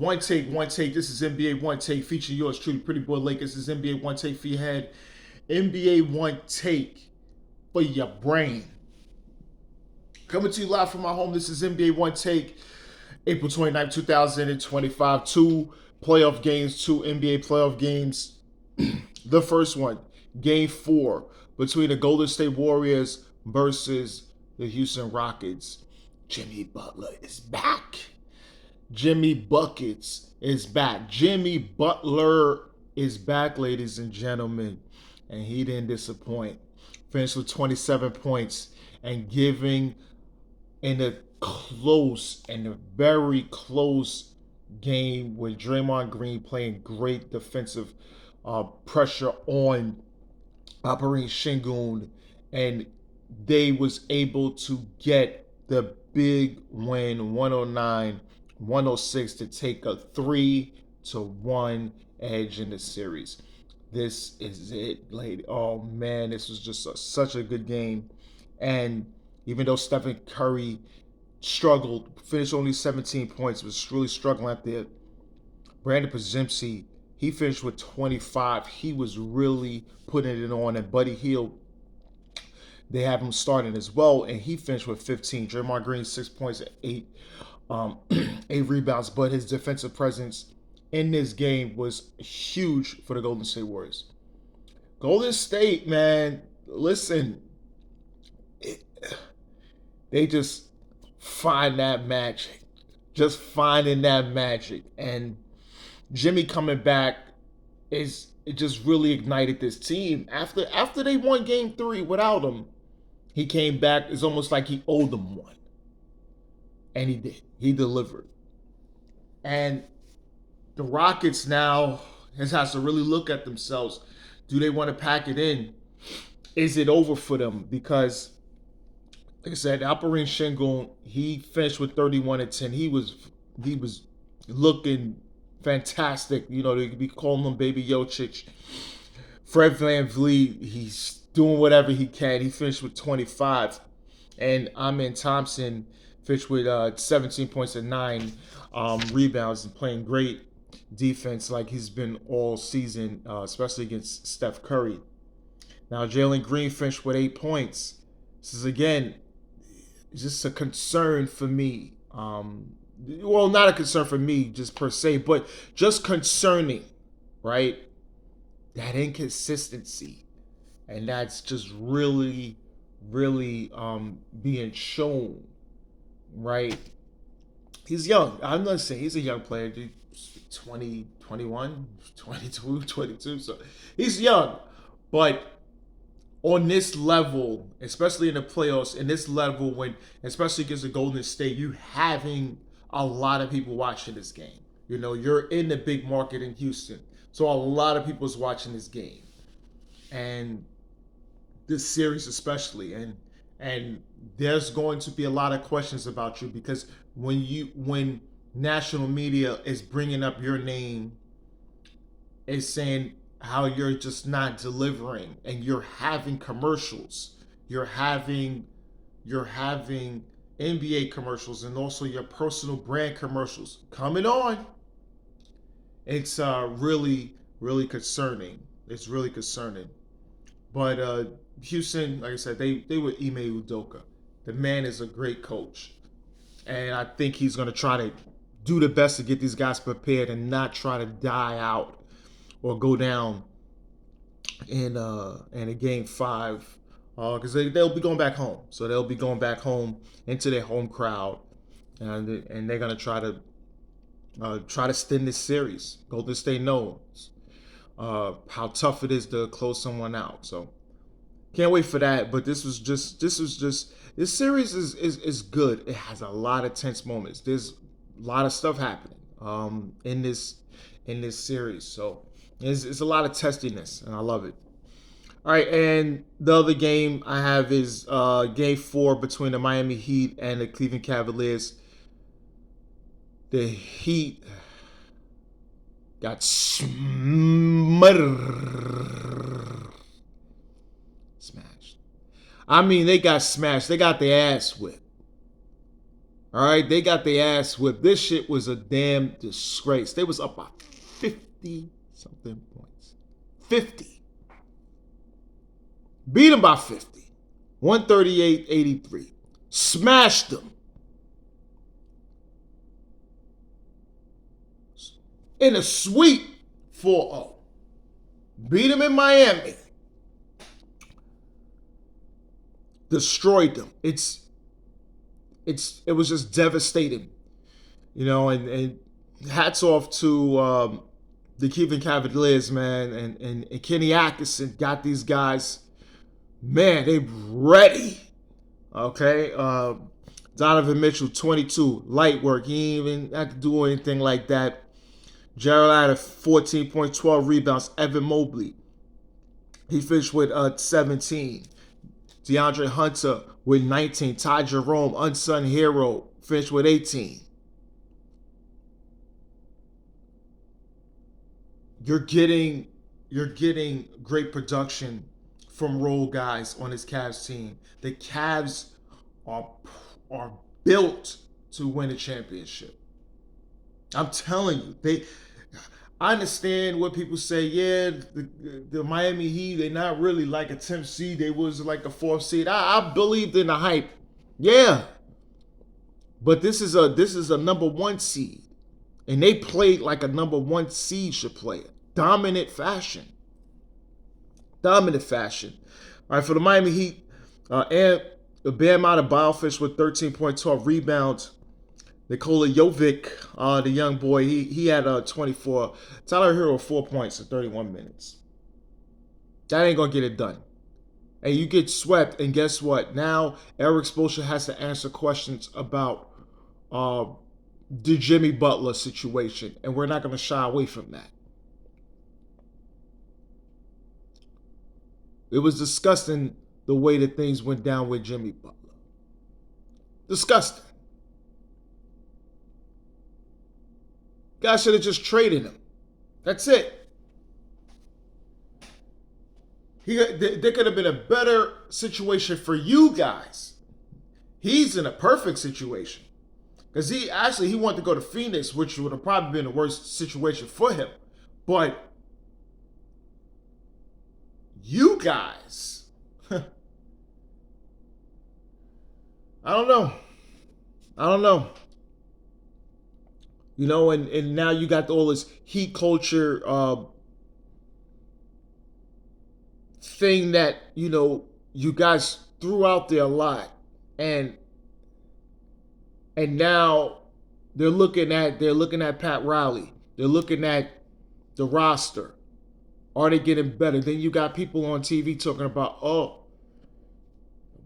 One take. This is NBA One Take featuring yours truly, Pretty Boy Lakers. This is NBA One Take for your head. NBA One Take for your brain. Coming to you live from my home. This is NBA One Take, April 29th, 2025. Two playoff games, two NBA playoff games. The first one, Game 4, between the Golden State Warriors versus the Houston Rockets. Jimmy Butler is back. Jimmy Buckets is back. Jimmy Butler is back, ladies and gentlemen. And he didn't disappoint. Finished with 27 points and giving in a very close game with Draymond Green playing great defensive pressure on Operation Shingun, and they was able to get the big win 109-106 to take a 3-1 edge in the series. This is it, lady. Oh man, this was just such a good game. And even though Stephen Curry struggled, finished only 17 points, was really struggling out there, Brandon Podziemski, he finished with 25. He was really putting it on. And Buddy Hield, they have him starting as well, and he finished with 15. Draymond Green, 6 points, eight rebounds. But his defensive presence in this game was huge for the Golden State Warriors. Golden State, man, listen, they just find that magic. Just finding that magic. And Jimmy coming back it just really ignited this team. After they won game 3 without him, he came back. It's almost like he owed them one. And he did. He delivered. And the Rockets now has to really look at themselves. Do they want to pack it in? Is it over for them? Because, like I said, Alperen Sengun, he finished with 31 and 10. He was looking fantastic. You know, they could be calling him Baby Jokic. Fred VanVleet, he's doing whatever he can. He finished with 25. And Amen Thompson finished with 17 points and 9 rebounds and playing great defense like he's been all season, especially against Steph Curry. Now, Jalen Green finished with 8 points. This is, again, just a concern for me. Well, not a concern for me just per se, but just concerning, right? That inconsistency. And that's just really, really being shown, right? He's young. I'm not saying he's a young player. 20, 21, 22, 22. So he's young. But on this level, especially in the playoffs, in this level, when especially against the Golden State, you having a lot of people watching this game. You know, you're in the big market in Houston, so a lot of people's watching this game, and this series especially, and there's going to be a lot of questions about you because when national media is bringing up your name, is saying how you're just not delivering, and you're having commercials, you're having NBA commercials, and also your personal brand commercials coming on. It's really, really concerning. It's really concerning. But Houston, like I said, they were Ime Udoka. The man is a great coach, and I think he's going to try to do the best to get these guys prepared and not try to die out or go down in a game 5, because they'll be going back home. So they'll be going back home into their home crowd, and they're gonna try to extend this series. Golden State knows how tough it is to close someone out. So can't wait for that. But this series is good. It has a lot of tense moments. There's a lot of stuff happening in this series. So it's a lot of testiness, and I love it. All right, and the other game I have is Game 4 between the Miami Heat and the Cleveland Cavaliers. The Heat got smashed. I mean, they got smashed. They got their ass whipped. All right, they got their ass whipped. This shit was a damn disgrace. They was up by 50 something points. 50. Beat them by 50. 138-83. Smashed them. In a sweep 4-0. Beat them in Miami. Destroyed them. It was just devastating. And hats off to the Cleveland Cavaliers, man, and Kenny Atkinson got these guys, man, they ready. Okay, Donovan Mitchell, 22, light work. He ain't even had to do anything like that. Gerald had 14 points, 12 rebounds. Evan Mobley, he finished with 17. DeAndre Hunter with 19. Ty Jerome, unsung hero, finished with 18. You're getting great production from role guys on this Cavs team. The Cavs are built to win a championship. I'm telling you, I understand what people say. Yeah, the Miami Heat, they're not really like a 10th seed. They was like a 4th seed. I believed in the hype. Yeah, but this is a number 1 seed, and they played like a number 1 seed should play. Dominant fashion. Dominant fashion. All right, for the Miami Heat, and Bam Adebayo finished with 13.12 rebounds. Nikola Jovic, the young boy, he had 24. Tyler Hero, 4 points in 31 minutes. That ain't gonna get it done. And you get swept, and guess what? Now Eric Spoelstra has to answer questions about the Jimmy Butler situation, and we're not gonna shy away from that. It was disgusting the way that things went down with Jimmy Butler. Disgusting. Guys should have just traded him. That's it. There could have been a better situation for you guys. He's in a perfect situation. Because he wanted to go to Phoenix, which would have probably been the worst situation for him. But you guys, I don't know. And now you got all this heat culture thing that, you guys threw out there a lot. And now they're looking at Pat Riley. They're looking at the roster. Are they getting better? Then you got people on TV talking about,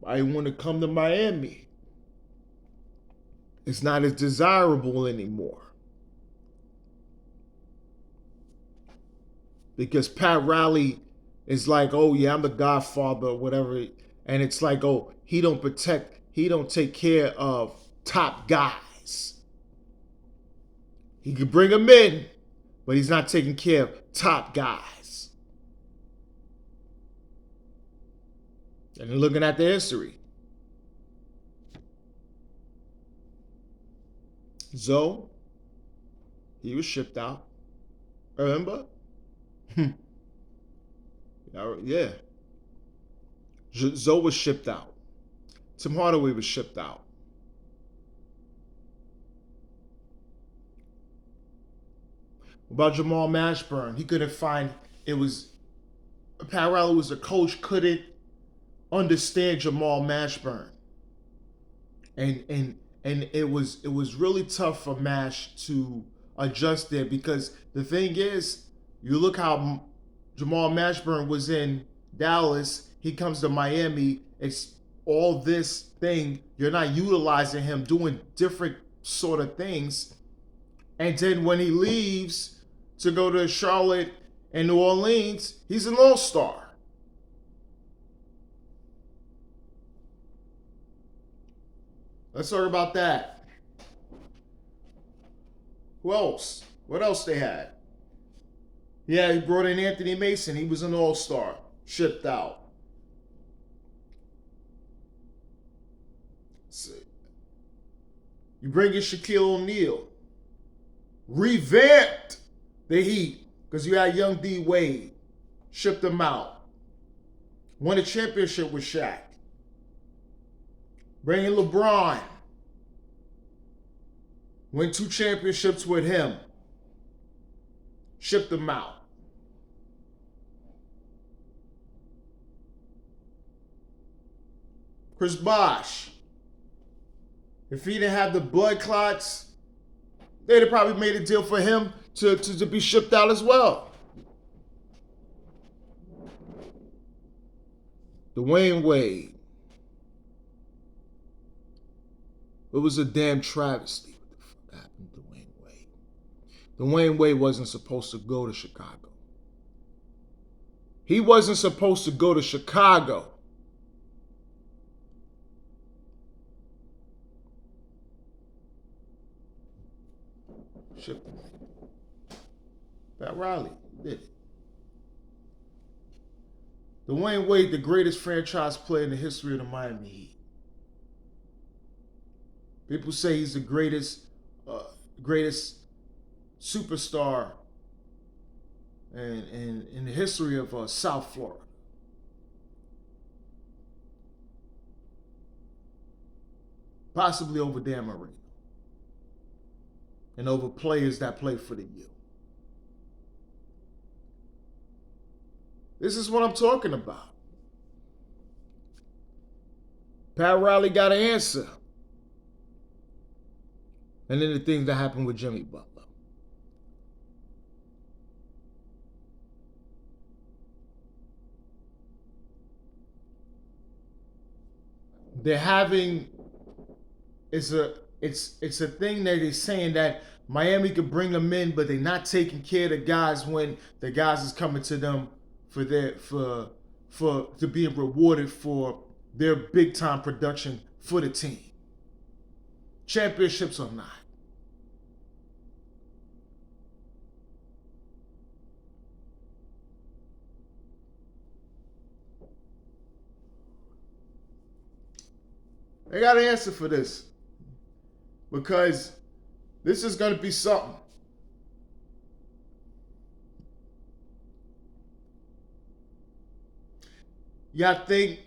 I want to come to Miami. It's not as desirable anymore. Because Pat Riley is like, oh yeah, I'm the godfather or whatever. And it's like, oh, he don't take care of top guys. He can bring them in, but he's not taking care of top guys. And they're looking at the history. Zoe, he was shipped out. Remember? Yeah. Zoe was shipped out. Tim Hardaway was shipped out. About Jamal Mashburn, he couldn't find. Pat Riley was a coach, couldn't understand Jamal Mashburn, and it was really tough for Mash to adjust there, because the thing is, you look how Jamal Mashburn was in Dallas, he comes to Miami, it's all this thing, you're not utilizing him, doing different sort of things, and then when he leaves to go to Charlotte and New Orleans, he's an all-star. Let's talk about that. Who else? What else they had? Yeah, he brought in Anthony Mason. He was an all-star. Shipped out. You bring in Shaquille O'Neal. Revamped the Heat because you had young D Wade. Shipped them out. Won a championship with Shaq. Bring in LeBron. Win 2 championships with him. Shipped them out. Chris Bosh. If he didn't have the blood clots, they'd have probably made a deal for him to be shipped out as well. Dwayne Wade. It was a damn travesty. What the fuck happened to Dwayne Wade? Dwayne Wade wasn't supposed to go to Chicago. He wasn't supposed to go to Chicago. Shipped him. Pat Riley did it. Dwayne Wade, the greatest franchise player in the history of the Miami Heat. People say he's the greatest superstar in the history of South Florida. Possibly over Dan Marino. And over players that play for the U. This is what I'm talking about. Pat Riley got an answer. And then the things that happened with Jimmy Butler. They're having it's a thing that is saying that Miami could bring them in, but they're not taking care of the guys when the guys is coming to them for to being rewarded for their big time production for the team. Championships or not. They got an answer for this. Because this is going to be something. Y'all think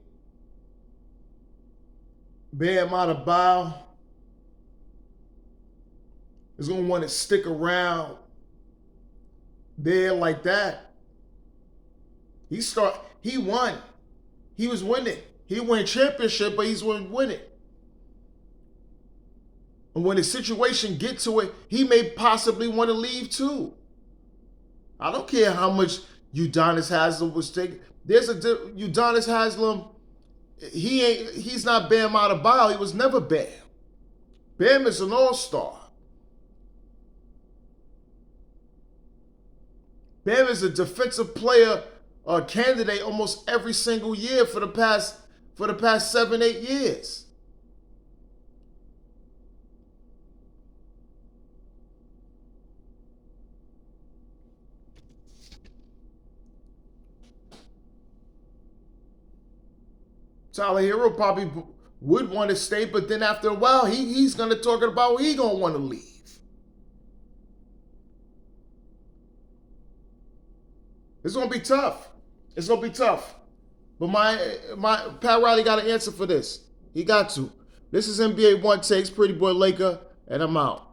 Bam Adebayo is going to want to stick around there like that? He won. He was winning. He won a championship, but he's winning. And when the situation gets to it, he may possibly want to leave too. I don't care how much Udonis Haslem was taking. Udonis Haslem, he's not Bam Adebayo. He was never Bam. Bam is an all-star. Bam is a defensive player candidate almost every single year for the past 7-8 years. Tyler Hero probably would want to stay, but then after a while, he's going to talk about he going to want to leave. It's going to be tough. It's going to be tough. But my Pat Riley got an answer for this. He got to. This is NBA One Takes, Pretty Boy Laker, and I'm out.